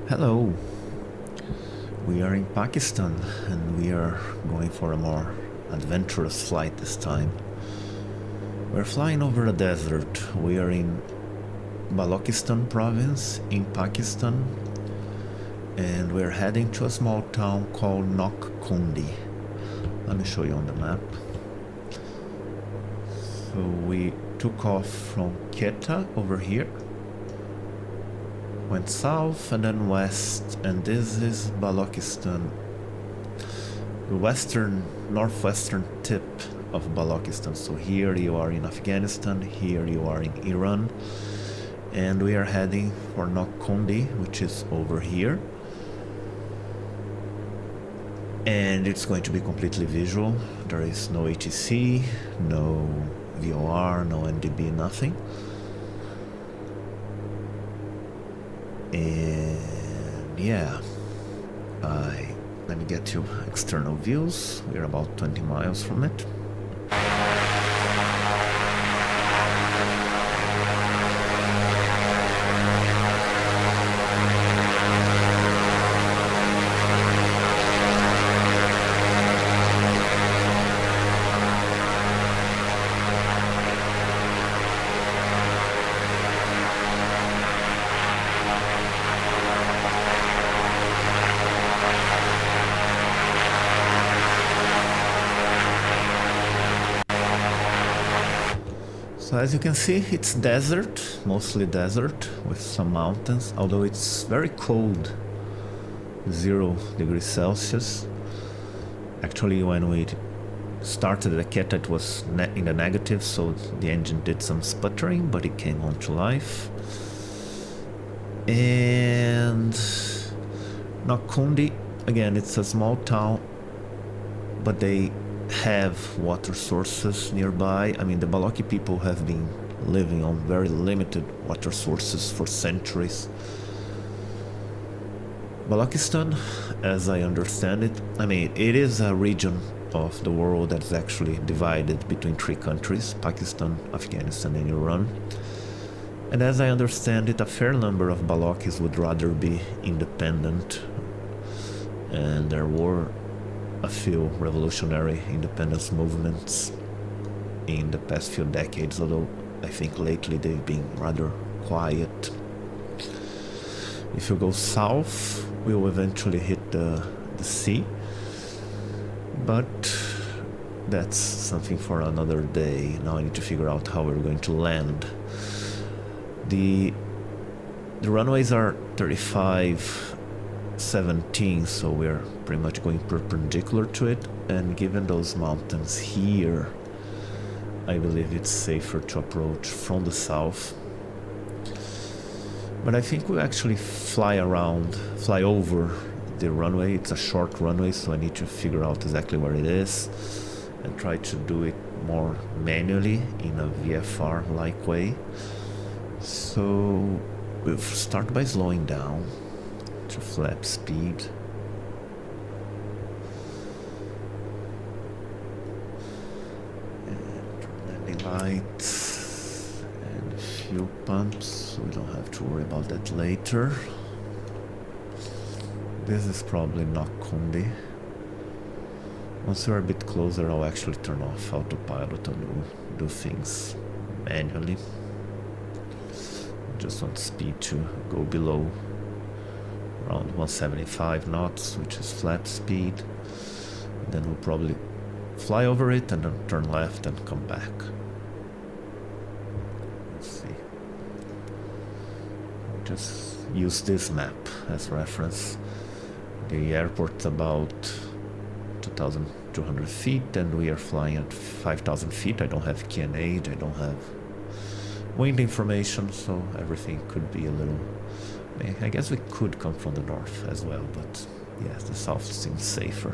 Hello, we are in Pakistan and we are going for a more adventurous flight this time. We're flying over a desert. We are in Balochistan province in Pakistan and we're heading to a small town called Nok Kundi. Let me show you on the map. So we took off from Quetta over here, went south and then west, and this is Balochistan, the northwestern tip of Balochistan. So here you are in Afghanistan, here you are in Iran, and we are heading for Nok Kundi, which is over here. And it's going to be completely visual. There is no ATC, no VOR, no NDB, nothing. And yeah, let me get you external views. We're about 20 miles from it. So as you can see, it's desert, mostly desert, with some mountains, although it's very cold, 0 degrees Celsius. Actually, when we started the Quetta, it was in the negative, so the engine did some sputtering, but it came on to life. And Nok Kundi, again, it's a small town, but they have water sources nearby. I mean, the Balochi people have been living on very limited water sources for centuries. Balochistan, as I understand it, I mean, it is a region of the world that's actually divided between 3 countries, Pakistan, Afghanistan, and Iran. And as I understand it, a fair number of Balochis would rather be independent, and there were a few revolutionary independence movements in the past few decades, although I think lately they've been rather quiet. If you go south, we'll eventually hit the sea, but that's something for another day. Now I need to figure out how we're going to land. The runways are 35-17, so we're pretty much going perpendicular to it, and given those mountains here, I believe it's safer to approach from the south. But I think we'll actually fly over the runway. It's a short runway, so I need to figure out exactly where it is and try to do it more manually in a VFR-like way. So we'll start by slowing down to flap speed. And landing lights and fuel pumps, so we don't have to worry about that later. This is probably Nok Kundi. Once we're a bit closer, I'll actually turn off autopilot and do things manually. Just want speed to go below around 175 knots, which is flap speed. And then we'll probably fly over it and then turn left and come back. Let's see. Just use this map as reference. The airport's about 2,200 feet and we are flying at 5,000 feet. I don't have QNH, I don't have wind information, so everything could be a little... I guess we could come from the north as well, but yes, the south seems safer.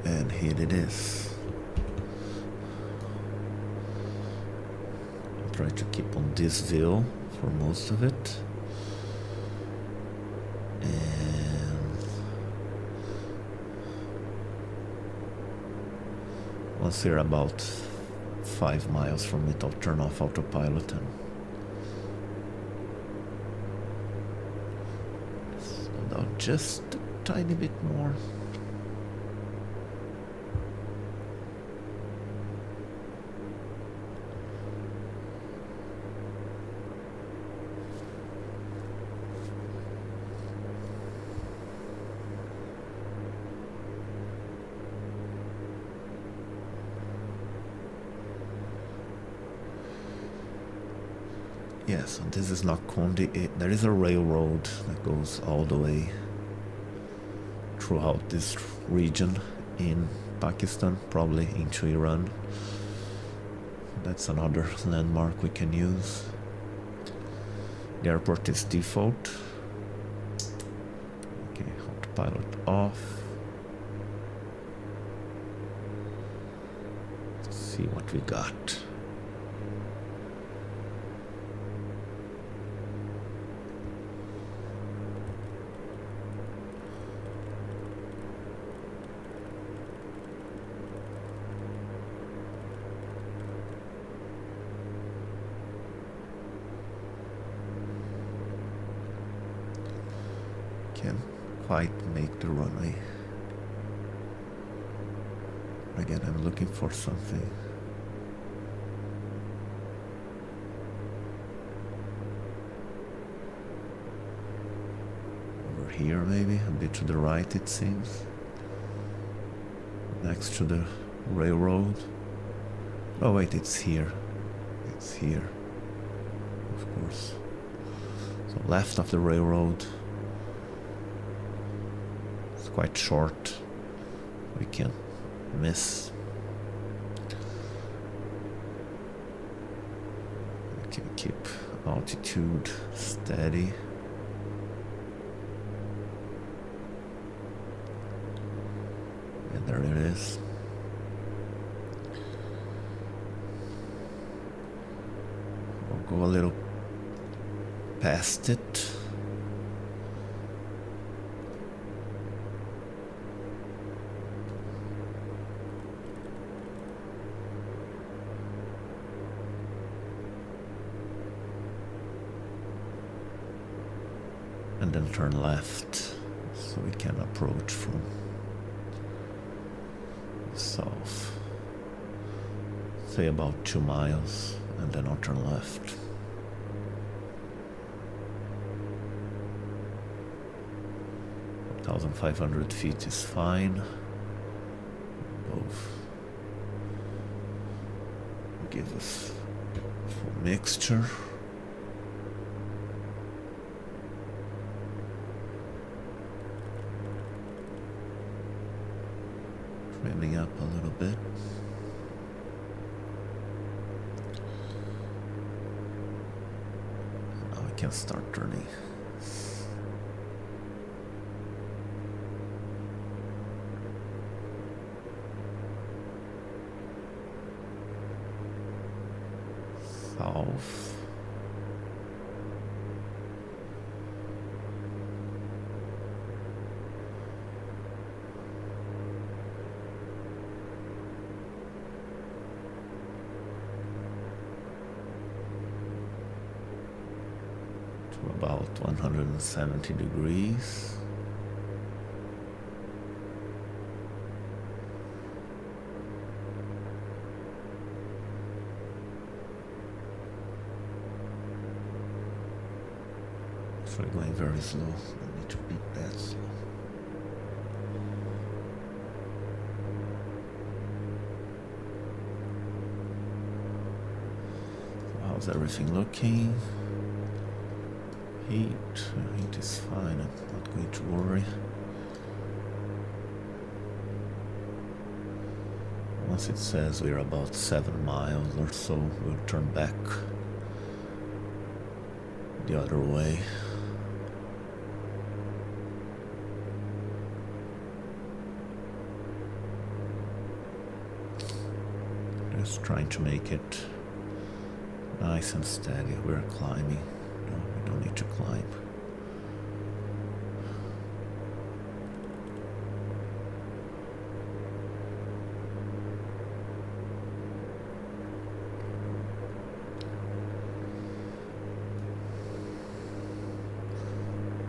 And here it is. I'll try to keep on this view for most of it. And once we're about 5 miles from it, I'll turn off autopilot and No, just a tiny bit more. Yeah, so this is Nok Kundi. There is a railroad that goes all the way throughout this region in Pakistan, probably into Iran. That's another landmark we can use. The airport is default. Okay, autopilot off. Let's see what we got. Can't quite make the runway. Again, I'm looking for something. Over here maybe, a bit to the right it seems. Next to the railroad. Oh wait, it's here. It's here. Of course. So left of the railroad. Quite short, we can't miss. We can keep altitude steady. And there it is. We'll go a little past it. And then turn left, so we can approach from the south. Say about 2 miles, and then I'll turn left. $1,500 feet is fine. Both give us full mixture. Trimming up a little bit. Now I can start turning. South. About 170 degrees. Actually going very slow. I need to beat that slow. So how's everything looking? Heat is fine, I'm not going to worry. Once it says we're about 7 miles or so, we'll turn back the other way. Just trying to make it nice and steady. We're climbing. No, we don't need to climb.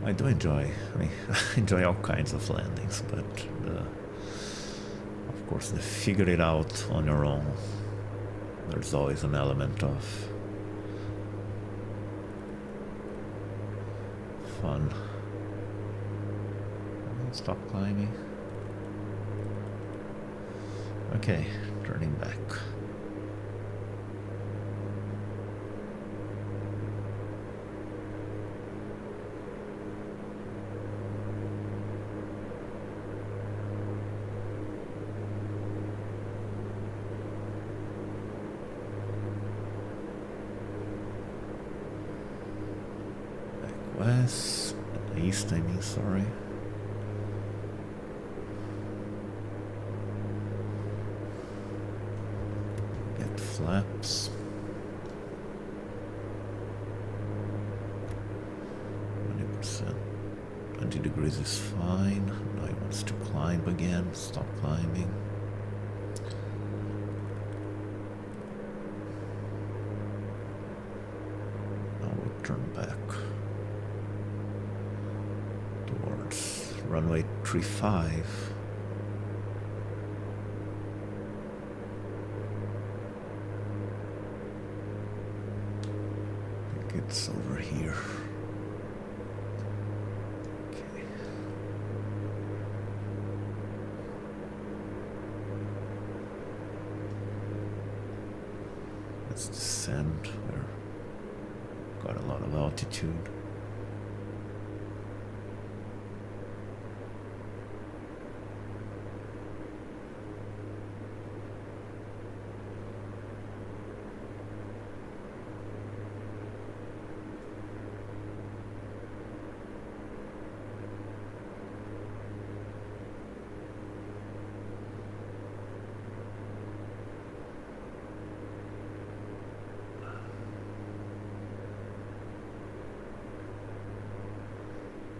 I do enjoy, I mean, I enjoy all kinds of landings, but of course, to figure it out on your own, there's always an element of fun. Stop climbing. Okay, turning back. West, east, I mean, sorry. Get flaps. 20%. 20 degrees is fine. Now he wants to climb again. Stop climbing. Now we'll turn back towards runway 35. I think it's over here. Okay. Let's descend. We've got a lot of altitude.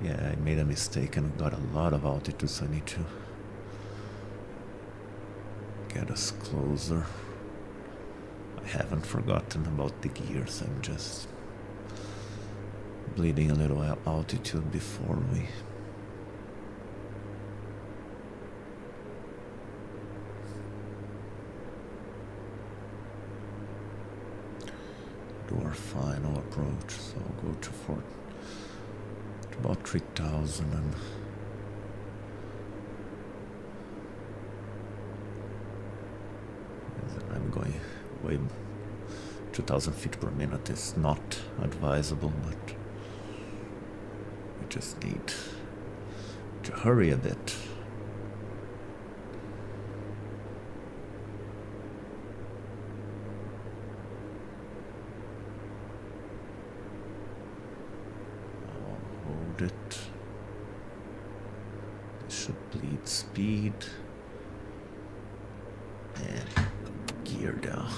Yeah, I made a mistake and got a lot of altitude, so I need to get us closer. I haven't forgotten about the gears, I'm just bleeding a little altitude before we... do our final approach, so I'll go to about 3,000 and I'm going way 2,000 feet per minute is not advisable, but we just need to hurry a bit. It. This should bleed speed and gear down.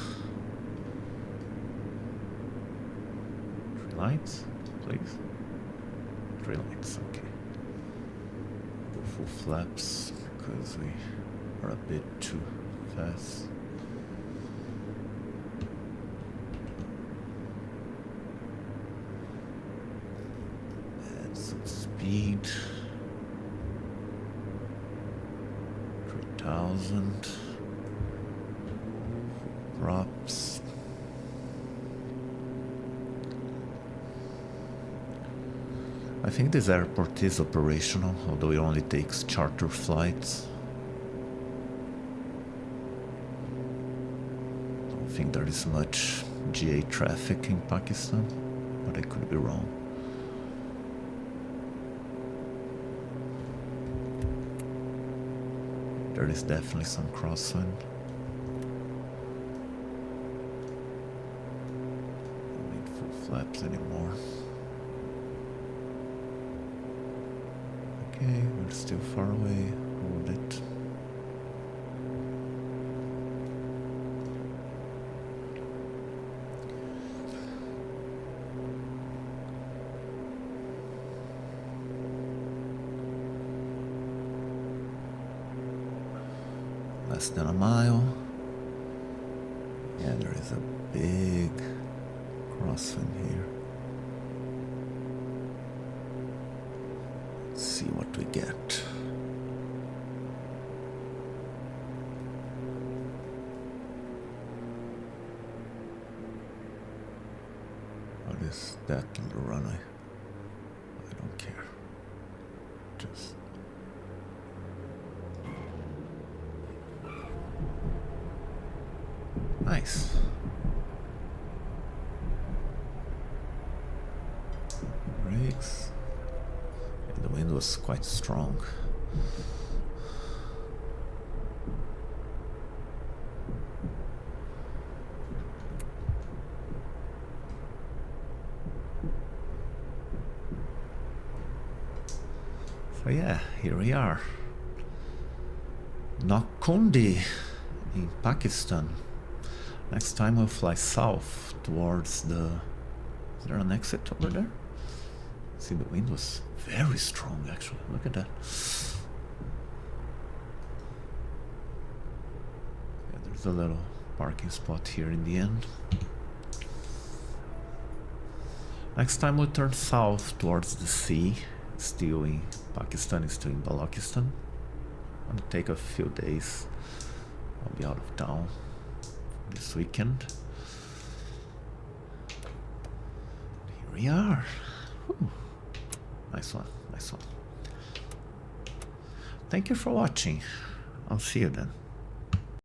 3 lights, please. 3 lights, okay. Go full flaps because we are a bit too fast. Speed 3,000 props. I think this airport is operational, although it only takes charter flights. I don't think there is much GA traffic in Pakistan, but I could be wrong. There is definitely some crosswind. Don't need full flaps anymore. Okay, we're still far away. Hold it. Less than a mile. Yeah, there is a big crosswind here. see what we get. What is that little runway? I don't care. Just nice. Brakes. Yeah, the wind was quite strong. So yeah, here we are. Nok Kundi in Pakistan. Next time we'll fly south towards the... Is there an exit over there? See, the wind was very strong actually. Look at that. Yeah, there's a little parking spot here in the end. Next time we'll turn south towards the sea. Still in Pakistan, still in Balochistan. Gonna take a few days. I'll be out of town this weekend. Here we are. Whew. Nice one, nice one. Thank you for watching. I'll see you then.